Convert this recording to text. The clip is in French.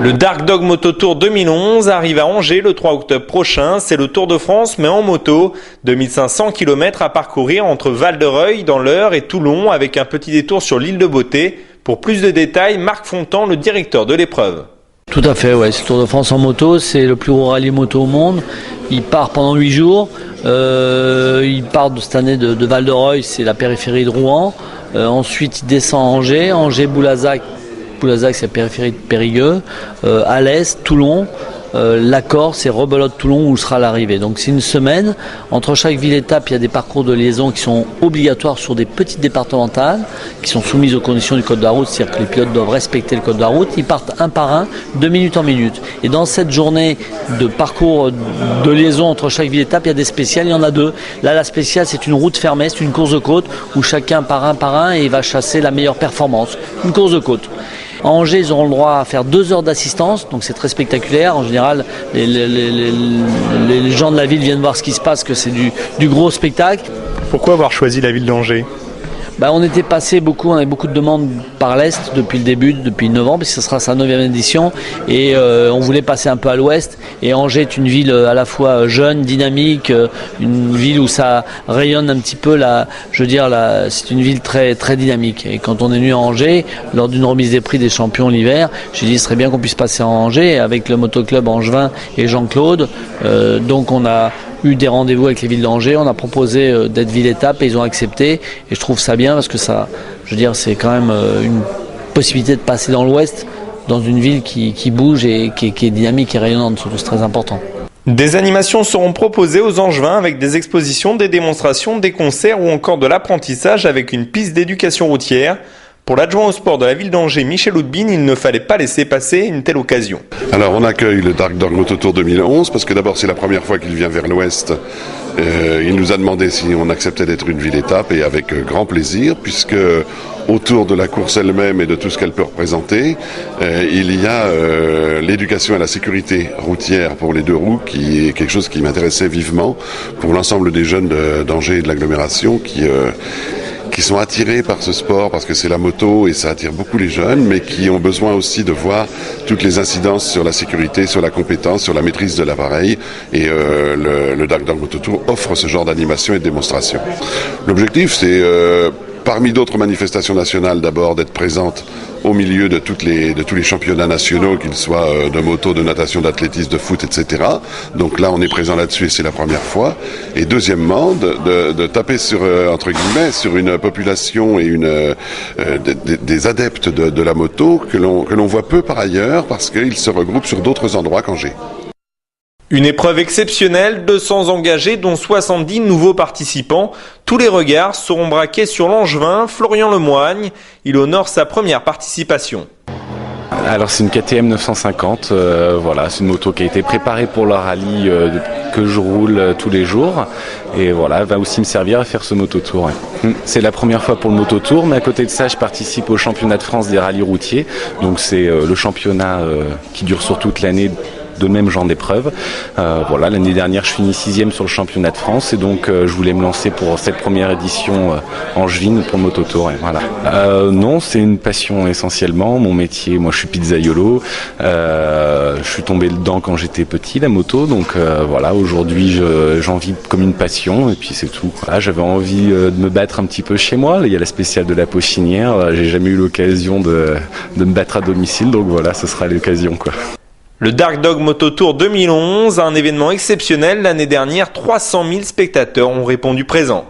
Le Dark Dog Moto Tour 2011 arrive à Angers le 3 octobre prochain. C'est le Tour de France mais en moto. 2500 km à parcourir entre Val-de-Reuil dans l'Eure et Toulon avec un petit détour sur l'île de Beauté. Pour plus de détails, Marc Fontan, le directeur de l'épreuve. Tout à fait, ouais. C'est le Tour de France en moto, c'est le plus gros rallye moto au monde. Il part pendant 8 jours. Il part de cette année de Val-de-Reuil, c'est la périphérie de Rouen. Ensuite, il descend à Angers, Angers-Boulazac. Boulazac, c'est la périphérie de Périgueux. À l'est, Toulon. La Corse et Rebelote-Toulon où sera l'arrivée. Donc c'est une semaine. Entre chaque ville-étape, il y a des parcours de liaison qui sont obligatoires sur des petites départementales qui sont soumises aux conditions du code de la route, c'est-à-dire que les pilotes doivent respecter le code de la route. Ils partent un par un, de minute en minute. Et dans cette journée de parcours de liaison entre chaque ville-étape, il y a des spéciales, il y en a deux. Là, la spéciale, c'est une route fermée, c'est une course de côte où chacun par un et va chasser la meilleure performance. Une course de côte. À Angers, ils auront le droit à faire 2 heures d'assistance, donc c'est très spectaculaire. En général, les gens de la ville viennent voir ce qui se passe, que c'est du gros spectacle. Pourquoi avoir choisi la ville d'Angers ? On était passé beaucoup, on avait beaucoup de demandes par l'Est depuis le début, depuis novembre, puisque ce sera sa 9e édition, et on voulait passer un peu à l'Ouest. Et Angers est une ville à la fois jeune, dynamique, une ville où ça rayonne un petit peu, c'est une ville très, très dynamique. Et quand on est venu à Angers, lors d'une remise des prix des champions l'hiver, j'ai dit ce serait bien qu'on puisse passer à Angers avec le motoclub Angevin et Jean-Claude. Donc on a eu des rendez-vous avec les villes d'Angers, on a proposé d'être ville-étape et ils ont accepté, et je trouve ça bien parce que ça, c'est quand même une possibilité de passer dans l'Ouest, dans une ville qui bouge et qui est dynamique et rayonnante, surtout c'est très important. Des animations seront proposées aux Angevins avec des expositions, des démonstrations, des concerts ou encore de l'apprentissage avec une piste d'éducation routière. Pour l'adjoint au sport de la ville d'Angers, Michel Houdbine, il ne fallait pas laisser passer une telle occasion. Alors on accueille le Dark Dog Moto Tour 2011 parce que d'abord c'est la première fois qu'il vient vers l'ouest. Il nous a demandé si on acceptait d'être une ville-étape et avec grand plaisir puisque autour de la course elle-même et de tout ce qu'elle peut représenter, il y a l'éducation à la sécurité routière pour les 2 roues qui est quelque chose qui m'intéressait vivement pour l'ensemble des jeunes d'Angers et de l'agglomération qui sont attirés par ce sport parce que c'est la moto et ça attire beaucoup les jeunes, mais qui ont besoin aussi de voir toutes les incidences sur la sécurité, sur la compétence, sur la maîtrise de l'appareil. Et le Dark Dog Moto Tour offre ce genre d'animation et de démonstration. L'objectif, c'est parmi d'autres manifestations nationales, d'abord d'être présente au milieu de tous les championnats nationaux, qu'ils soient de moto, de natation, d'athlétisme, de foot, etc. Donc là, on est présent là-dessus et c'est la première fois. Et deuxièmement, de taper entre guillemets, sur une population et des adeptes de la moto que l'on voit peu par ailleurs parce qu'ils se regroupent sur d'autres endroits qu'Angers. Une épreuve exceptionnelle, 200 engagés dont 70 nouveaux participants. Tous les regards seront braqués sur l'Angevin, Florian Lemoigne. Il honore sa première participation. Alors c'est une KTM 950, c'est une moto qui a été préparée pour le rallye que je roule tous les jours et elle va aussi me servir à faire ce mototour. Ouais. C'est la première fois pour le mototour, mais à côté de ça je participe au championnat de France des rallyes routiers, donc c'est le championnat qui dure sur toute l'année de même genre d'épreuve. L'année dernière je finis 6e sur le championnat de France et donc je voulais me lancer pour cette première édition angevine pour le mototour. Non, c'est une passion essentiellement. Mon métier, moi je suis pizzaiolo. Je suis tombé dedans quand j'étais petit, la moto, donc aujourd'hui j'en vis comme une passion et puis c'est tout. J'avais envie de me battre un petit peu chez moi. Il y a la spéciale de la Pochinière. J'ai jamais eu l'occasion de me battre à domicile, donc ce sera l'occasion quoi. Le Dark Dog Moto Tour 2011, un événement exceptionnel. L'année dernière, 300 000 spectateurs ont répondu présents.